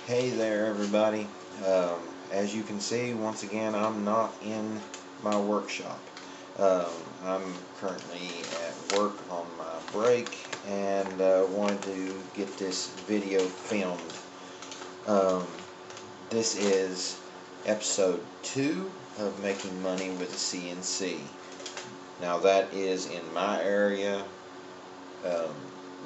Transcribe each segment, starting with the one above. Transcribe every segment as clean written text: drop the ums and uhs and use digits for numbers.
Hey there, everybody. As you can see, once again, I'm not in my workshop. Um, I'm currently at work on my break and wanted to get this video filmed. Um, this is episode 2 of Making Money with a CNC. Now, that is in my area. Um,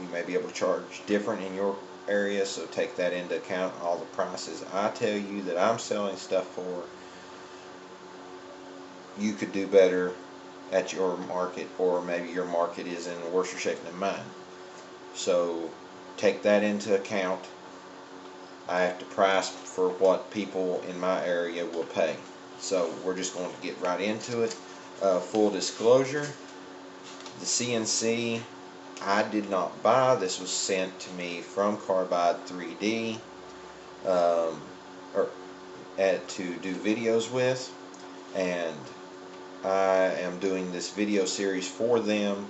you may be able to charge different in your area, so take that into account. All the prices I tell you that I'm selling stuff for, you could do better at your market, or maybe your market is in worse shape than mine. So take that into account. I have to price for what people in my area will pay. So we're just going to get right into it. Full disclosure, the CNC I did not buy. This was sent to me from Carbide 3D or to do videos with, and I am doing this video series for them.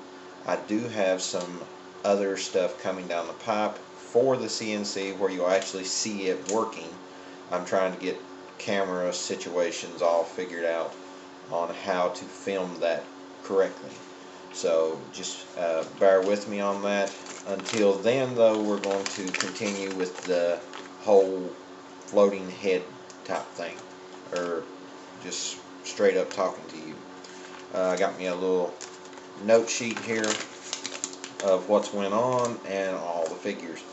I do have some other stuff coming down the pipe for the CNC where you'll actually see it working. I'm trying to get camera situations all figured out on how to film that correctly. So just bear with me on that. Until then, though, we're going to continue with the whole floating head type thing, or just straight up talking to you. I got me a little note sheet here of what's went on and all the figures.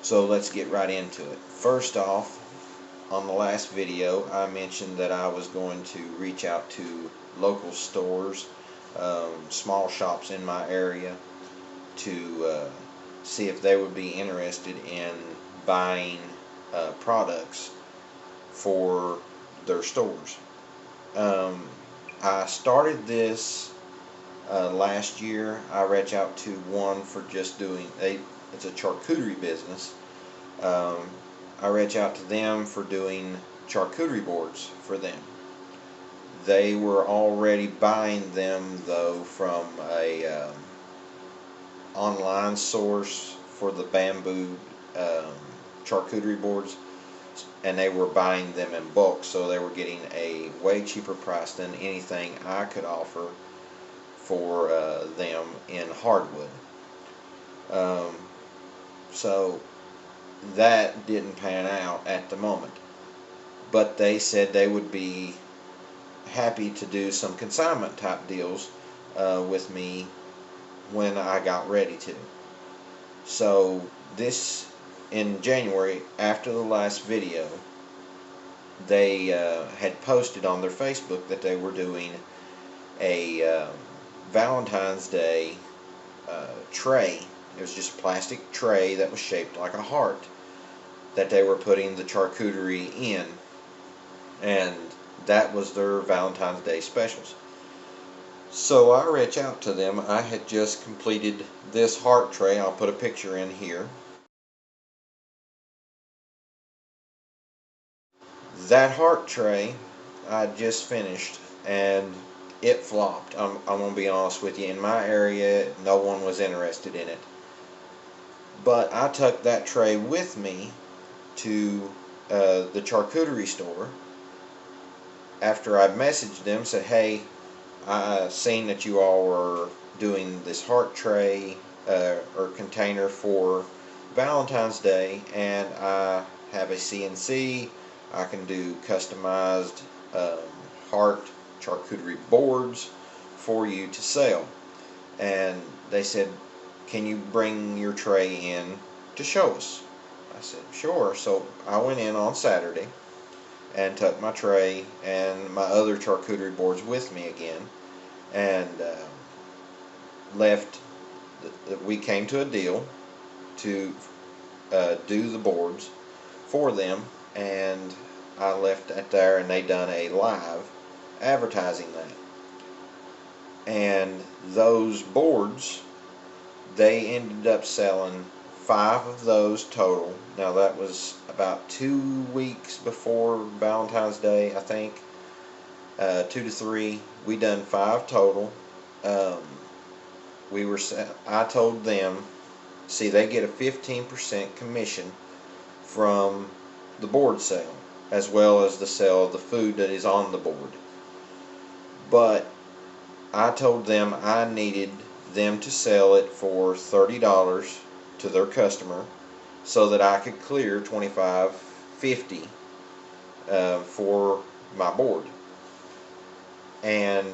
So let's get right into it. First off, on the last video, I mentioned that I was going to reach out to local stores, small shops in my area, to see if they would be interested in buying products for their stores. I started this last year. I reached out to one for just doing it's a charcuterie business. I reached out to them for doing charcuterie boards for them. They were already buying them, though, from a online source for the bamboo charcuterie boards, and they were buying them in bulk, so they were getting a way cheaper price than anything I could offer for them in hardwood. So that didn't pan out at the moment, but they said they would be happy to do some consignment type deals with me when I got ready to. So this, in January, after the last video, they had posted on their Facebook that they were doing a Valentine's Day tray. It was just a plastic tray that was shaped like a heart that they were putting the charcuterie in, and that was their Valentine's Day specials. So I reached out to them. I had just completed this heart tray. I'll put a picture in here. That heart tray I just finished, and it flopped. I'm going to be honest with you. In my area, no one was interested in it. But I took that tray with me to the charcuterie store after I messaged them, said, hey, I seen that you all were doing this heart tray or container for Valentine's Day, and I have a CNC. I can do customized heart charcuterie boards for you to sell. And they said, can you bring your tray in to show us? I said, sure. So I went in on Saturday and took my tray and my other charcuterie boards with me again, and left. We came to a deal to do the boards for them, and I left it there, and they done a live advertising that. And those boards, they ended up selling 5 of those total. Now that was about 2 weeks before Valentine's Day, I think. 2 to 3. We done 5 total. I told them, see, they get a 15% commission from the board sale, as well as the sale of the food that is on the board. But I told them I needed them to sell it for $30 to their customer so that I could clear $25.50 for my board. And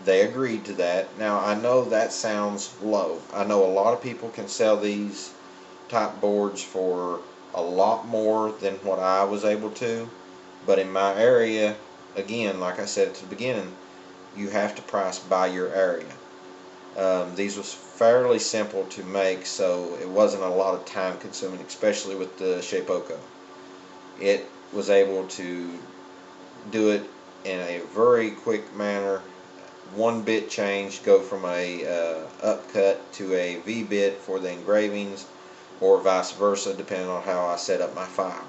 they agreed to that. Now I know that sounds low. I know a lot of people can sell these type boards for a lot more than what I was able to, but in my area, again, like I said at the beginning, you have to price by your area. These was fairly simple to make, so it wasn't a lot of time consuming, especially with the shapeoko. It was able to do it in a very quick manner. One bit change, go from a upcut to a V bit for the engravings, or vice versa, depending on how I set up my file.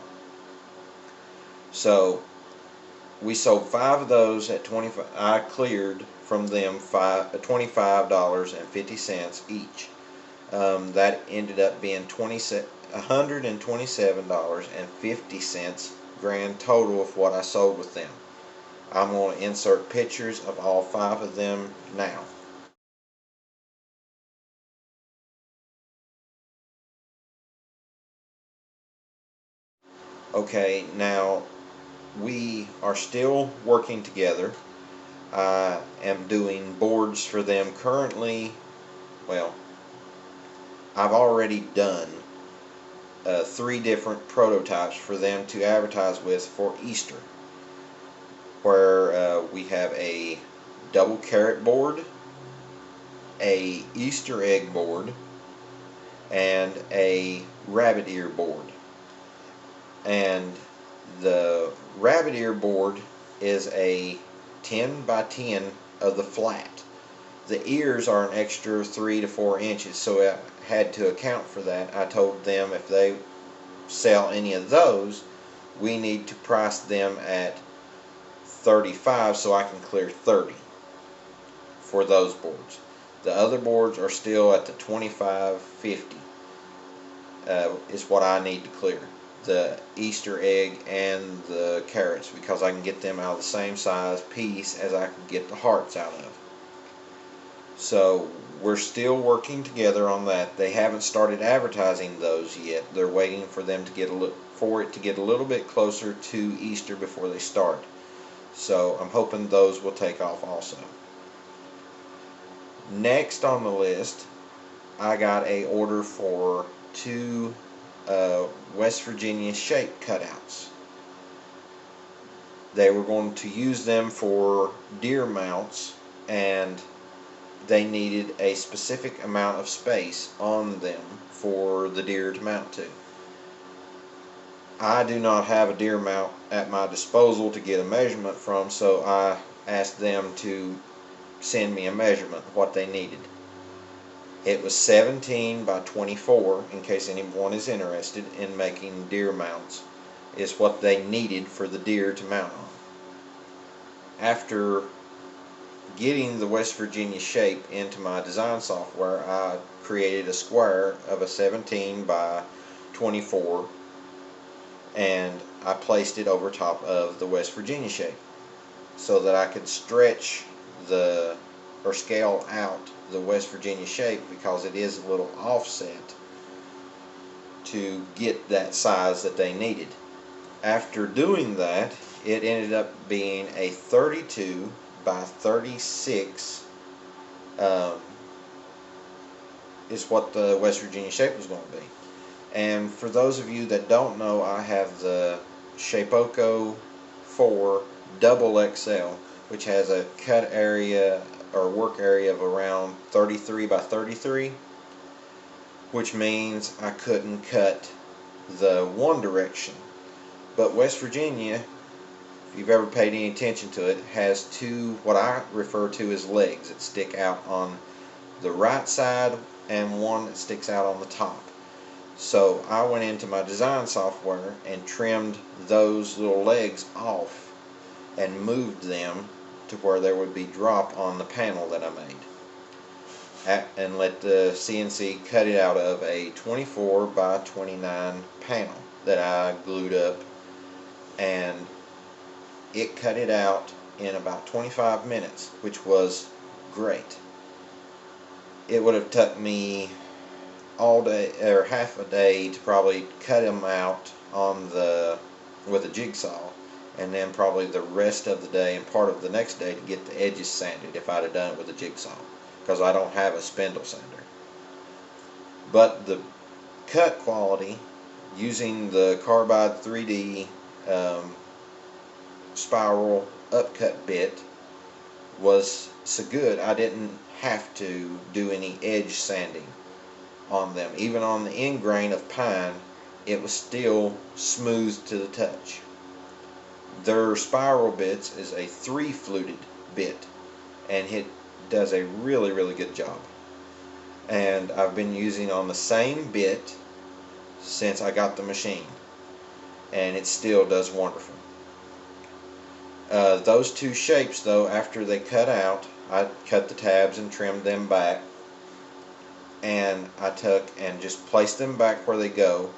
So we sold 5 of those at 25. I cleared from them $25.50 each. That ended up being $127.50 grand total of what I sold with them. I'm going to insert pictures of all 5 of them now. Okay, now we are still working together. I am doing boards for them currently. Well, I've already done 3 different prototypes for them to advertise with for Easter, where we have a double carrot board, a Easter egg board, and a rabbit ear board. And the rabbit ear board is a 10 by 10 of the flat. The ears are an extra 3 to 4 inches, so I had to account for that. I told them if they sell any of those, we need to price them at 35 so I can clear 30 for those boards. The other boards are still at the 25.50 is what I need to clear. The Easter egg and the carrots, because I can get them out of the same size piece as I can get the hearts out of. So we're still working together on that. They haven't started advertising those yet. They're waiting for them to get to get a little bit closer to Easter before they start. So I'm hoping those will take off also. Next on the list, I got a order for 2 West Virginia shape cutouts. They were going to use them for deer mounts, and they needed a specific amount of space on them for the deer to mount to. I do not have a deer mount at my disposal to get a measurement from, so I asked them to send me a measurement of what they needed. It was 17 by 24, in case anyone is interested in making deer mounts, is what they needed for the deer to mount on. After getting the West Virginia shape into my design software, I created a square of a 17 by 24, and I placed it over top of the West Virginia shape so that I could stretch or scale out the West Virginia shape, because it is a little offset to get that size that they needed. After doing that, it ended up being a 32 by 36 is what the West Virginia shape was going to be. And for those of you that don't know, I have the shapeoko 4 double XL, which has a cut area or work area of around 33 by 33, which means I couldn't cut the one direction. But West Virginia, if you've ever paid any attention to it, has 2 what I refer to as legs that stick out on the right side and one that sticks out on the top. So I went into my design software and trimmed those little legs off and moved them to where there would be drop on the panel that I made, and let the CNC cut it out of a 24 by 29 panel that I glued up and it cut it out in about 25 minutes, which was great. It would have took me all day or half a day to probably cut them out on the with a jigsaw, and then probably the rest of the day and part of the next day to get the edges sanded if I'd have done it with a jigsaw, because I don't have a spindle sander. But the cut quality using the Carbide 3D spiral upcut bit was so good I didn't have to do any edge sanding on them. Even on the end grain of pine, it was still smooth to the touch. Their spiral bits is a 3-fluted bit, and it does a really good job. And I've been using on the same bit since I got the machine, and it still does wonderful. Those two shapes though, after they cut out, I cut the tabs and trimmed them back, and I took and just placed them back where they go,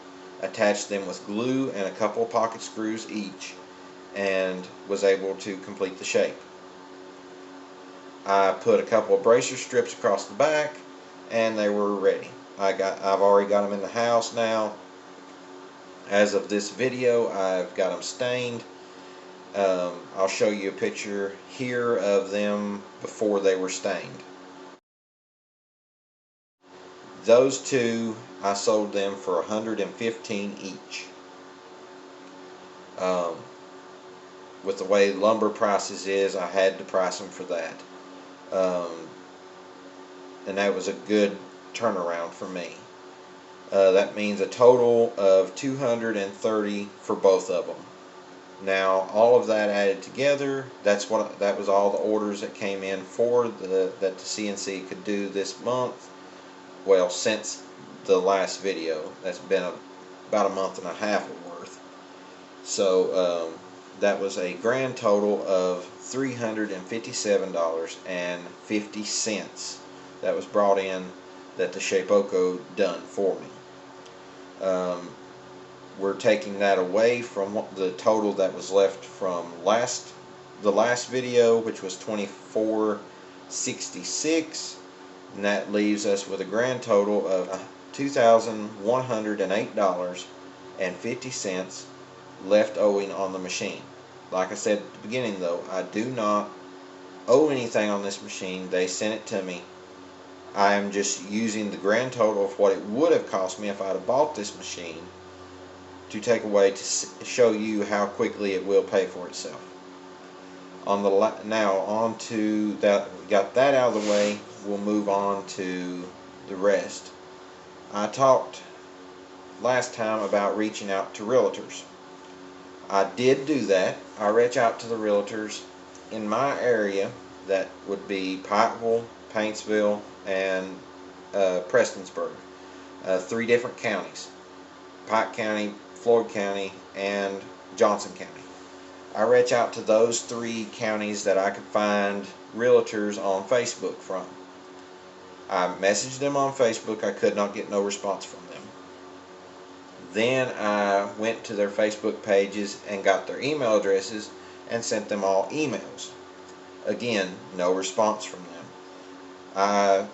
attached them with glue and a couple of pocket screws each, and was able to complete the shape. I put a couple of bracer strips across the back, and they were ready. I've already got them in the house now. As of this video, I've got them stained. I'll show you a picture here of them before they were stained. Those two, I sold them for $115 each. With the way lumber prices is, I had to price them for that. And that was a good turnaround for me. That means a total of $230 for both of them. Now, all of that added together, that was all the orders that came in for that the CNC could do this month. Well, since the last video, that's been about a month and a half worth. So that was a grand total of $357.50 that was brought in, that the shapeoko done for me. We're taking that away from the total that was left from the last video, which was $24.66, and that leaves us with a grand total of $2,108.50 left owing on the machine. Like I said at the beginning though, I do not owe anything on this machine. They sent it to me. I am just using the grand total of what it would have cost me if I'd have bought this machine to take away to show you how quickly it will pay for itself. Now on to that, we got that out of the way, we'll move on to the rest. I talked last time about reaching out to realtors. I did do that. I reach out to the realtors in my area, that would be Pikeville, Paintsville, and Prestonsburg. 3 different counties: Pike County, Floyd County, and Johnson County. I reach out to those 3 counties that I could find realtors on Facebook from. I messaged them on Facebook. I could not get no response from them. Then I went to their Facebook pages and got their email addresses and sent them all emails. Again, no response from them. I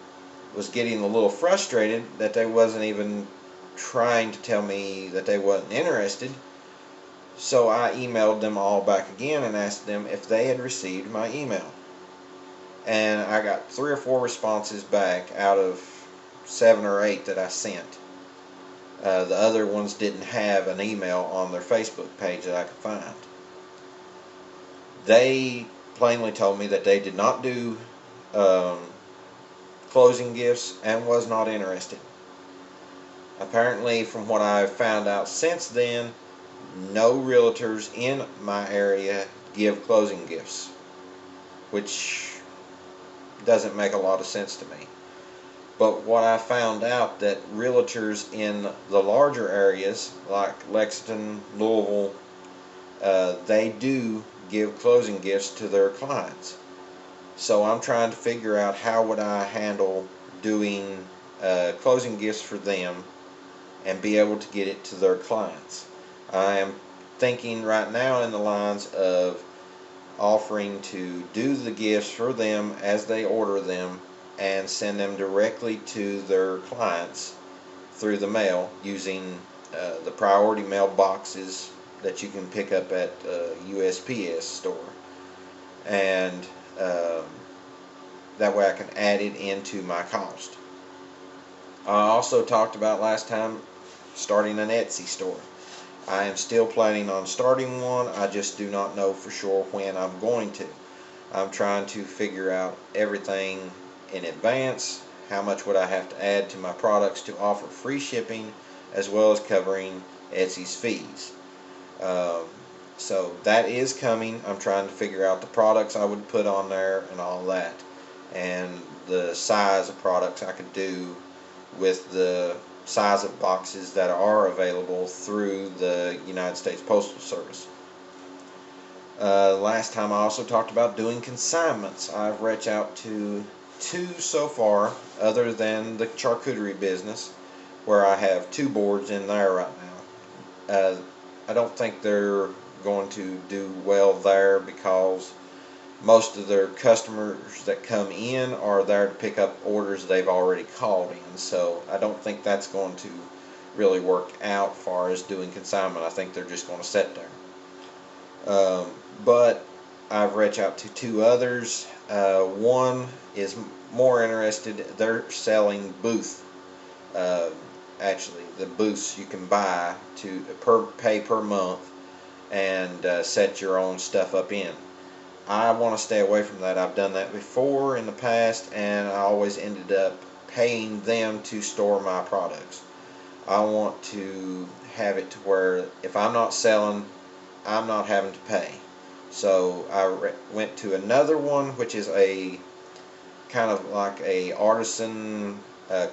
was getting a little frustrated that they wasn't even trying to tell me that they wasn't interested. So I emailed them all back again and asked them if they had received my email. And I got 3 or 4 responses back out of 7 or 8 that I sent. The other ones didn't have an email on their Facebook page that I could find. They plainly told me that they did not do closing gifts and was not interested. Apparently, from what I've found out since then, no realtors in my area give closing gifts, which doesn't make a lot of sense to me. But what I found out, that realtors in the larger areas like Lexington, Louisville, they do give closing gifts to their clients. So I'm trying to figure out how would I handle doing closing gifts for them and be able to get it to their clients. I am thinking right now in the lines of offering to do the gifts for them as they order them and send them directly to their clients through the mail using the priority mail boxes that you can pick up at USPS store. And that way I can add it into my cost. I also talked about last time starting an Etsy store. I am still planning on starting one. I just do not know for sure when I'm going to. I'm trying to figure out everything in advance. How much would I have to add to my products to offer free shipping, as well as covering Etsy's fees. So that is coming. I'm trying to figure out the products I would put on there and all that, and the size of products I could do with the size of boxes that are available through the United States Postal Service. Last time I also talked about doing consignments. I've reached out to 2 so far, other than the charcuterie business, where I have 2 boards in there right now. I don't think they're going to do well there because most of their customers that come in are there to pick up orders they've already called in, so I don't think that's going to really work out as far as doing consignment. I think they're just going to sit there. But I've reached out to 2 others. One is more interested. They're selling booth. Actually, the booths you can buy to pay per month and set your own stuff up in. I want to stay away from that. I've done that before in the past, and I always ended up paying them to store my products. I want to have it to where if I'm not selling, I'm not having to pay. So I went to another one, which is a kind of like a artisan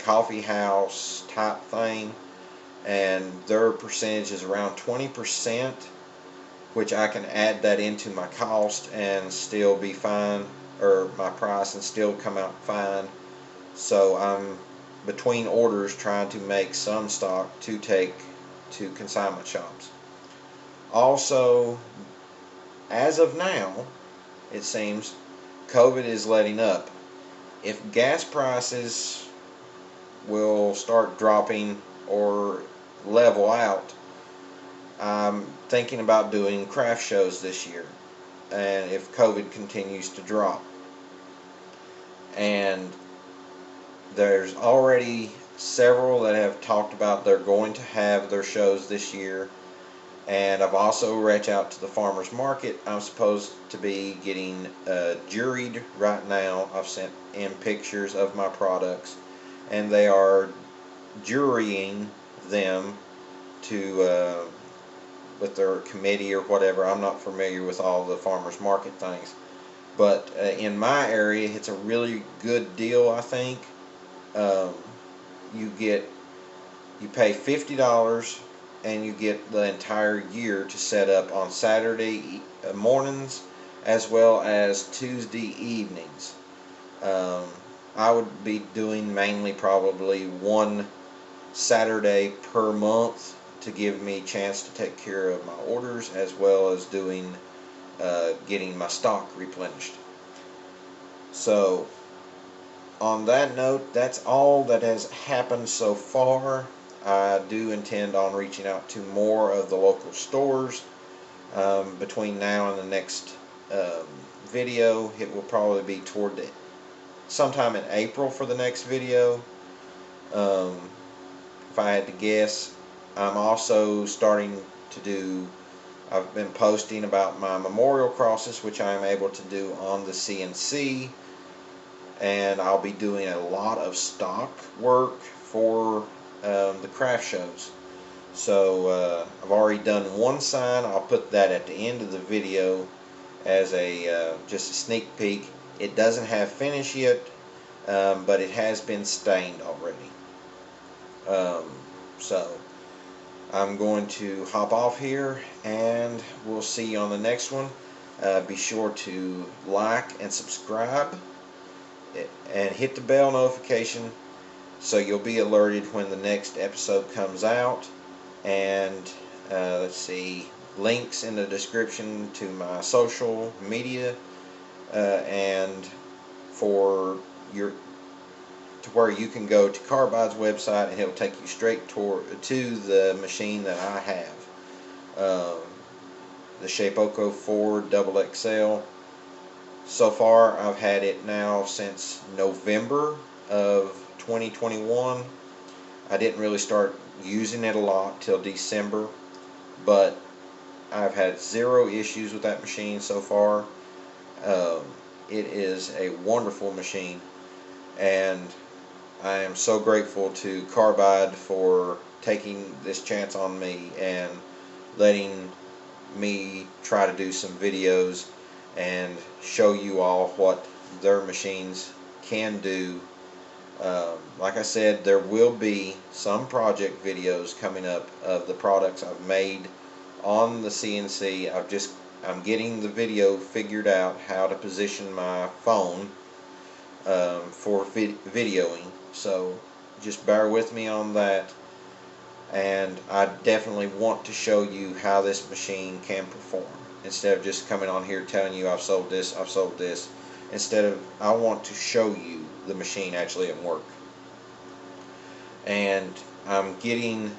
coffee house type thing, and their percentage is around 20%, which I can add that into my cost and still be fine, or my price, and still come out fine. So I'm between orders trying to make some stock to take to consignment shops. Also, as of now, it seems COVID is letting up. If gas prices will start dropping or level out, I'm thinking about doing craft shows this year, and if COVID continues to drop. And there's already several that have talked about they're going to have their shows this year, and I've also reached out to the farmers market. I'm supposed to be getting juried right now. I've sent in pictures of my products, and they are jurying them to with their committee or whatever. I'm not familiar with all the farmers market things, but in my area it's a really good deal. I think you pay $50 and you get the entire year to set up on Saturday mornings as well as Tuesday evenings. I would be doing mainly probably one Saturday per month to give me a chance to take care of my orders, as well as doing getting my stock replenished. So on that note, that's all that has happened so far. I do intend on reaching out to more of the local stores between now and the next video. It will probably be toward sometime in April for the next video. If I had to guess, I'm also starting to do, I've been posting about my memorial crosses, which I am able to do on the CNC, and I'll be doing a lot of stock work for the craft shows. So I've already done one sign. I'll put that at the end of the video as a just a sneak peek. It doesn't have finish yet, but it has been stained already. So I'm going to hop off here, and we'll see you on the next one. Be sure to like and subscribe and hit the bell notification so you'll be alerted when the next episode comes out. And let's see, links in the description to my social media, and for your to where you can go to Carbide's website and he'll take you straight to the machine that I have, the shapeoko 4 XXL. So far I've had it now since November of 2021. I didn't really start using it a lot till December, but I've had zero issues with that machine so far. It is a wonderful machine, and I am so grateful to Carbide for taking this chance on me and letting me try to do some videos and show you all what their machines can do. Like I said, there will be some project videos coming up of the products I've made on the CNC. I'm getting the video figured out how to position my phone for videoing, so just bear with me on that. And I definitely want to show you how this machine can perform, instead of just coming on here telling you I've sold this, I've sold this. I want to show you the machine actually at work. And I'm getting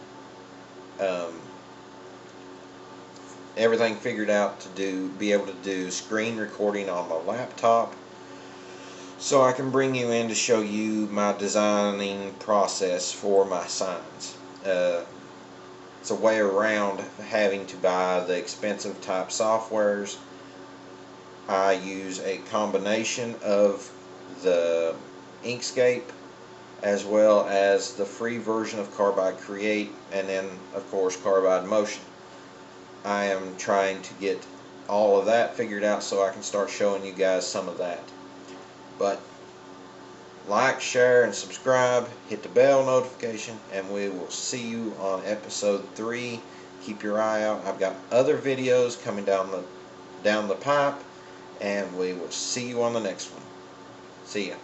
everything figured out to be able to do screen recording on my laptop, so I can bring you in to show you my designing process for my signs. It's a way around having to buy the expensive type softwares. I use a combination of the Inkscape as well as the free version of Carbide Create, and then of course Carbide Motion. I am trying to get all of that figured out so I can start showing you guys some of that. But like, share, and subscribe. Hit the bell notification, and we will see you on episode 3. Keep your eye out. I've got other videos coming down the pipe, and we will see you on the next one. See ya.